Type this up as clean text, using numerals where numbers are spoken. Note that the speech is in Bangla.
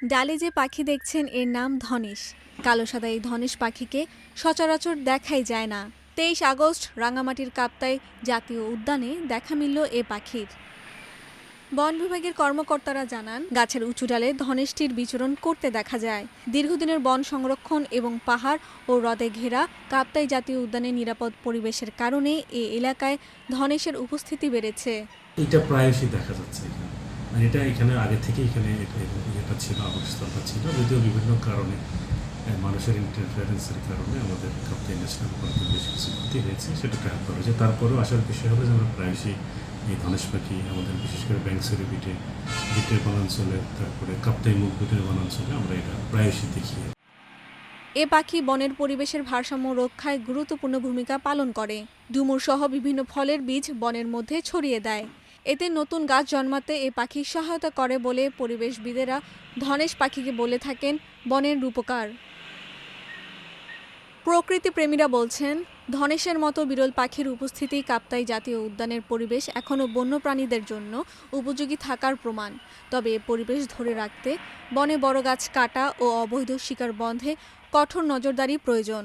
ডালে যে পাখি দেখছেন এর নাম ধনেশ। কালো সাদা এই ধনেশ পাখিকে সচরাচর দেখাই যায় না। 23 আগস্ট রাঙামাটির কাপ্তাই জাতীয় উদ্যানে দেখা মিলল এ পাখির। বন বিভাগের কর্মকর্তারা জানান, গাছের উঁচু ডালে ধনেশটির বিচরণ করতে দেখা যায়। দীর্ঘদিনের বন সংরক্ষণ এবং পাহাড় ও হ্রদে ঘেরা কাপ্তাই জাতীয় উদ্যানের নিরাপদ পরিবেশের কারণে এ এলাকায় ধনেশের উপস্থিতি বেড়েছে। এটা প্রায়শই দেখা যাচ্ছে এখানে। মানে এটা এখানে আগে থেকে এখানে এটা ছিল, আবাসস্থলটা ছিল, যদিও বিভিন্ন কারণে মানুষের ইন্টারফারেন্সের কারণে আমাদের কাপ্তাই ন্যাশনাল পার্কের বেশ কিছু ক্ষতি হয়েছে, সেটা ট্র্যাক করা হয়েছে। তারপরেও আসার বিষয় হলো যে আমরা প্রায়শই এই ধনেশ পাখি আমাদের বিশেষ করে ব্যাংসুরি বিটের বনাঞ্চলে, তারপরে কাপ্তাই মুখ বিটের বনাঞ্চলে আমরা এটা প্রায়শই দেখি। এ পাখি বনের পরিবেশের ভারসাম্য রক্ষায় গুরুত্বপূর্ণ ভূমিকা পালন করে। ডুমুর সহ বিভিন্ন ফলের বীজ বনের মধ্যে ছড়িয়ে দেয়। এতে নতুন গাছ জন্মাতে এ পাখি সহায়তা করে বলে পরিবেশবিদেরা ধনেশ পাখিকে বলে থাকেন বনের রূপকার। প্রকৃতিপ্রেমীরা বলছেন, ধনেশের মতো বিরল পাখির উপস্থিতি কাপ্তাই জাতীয় উদ্যানের পরিবেশ এখনও বন্যপ্রাণীদের জন্য উপযোগী থাকার প্রমাণ। তবে এ পরিবেশ ধরে রাখতে বনে বড় গাছ কাটা ও অবৈধ শিকার বন্ধে কঠোর নজরদারি প্রয়োজন।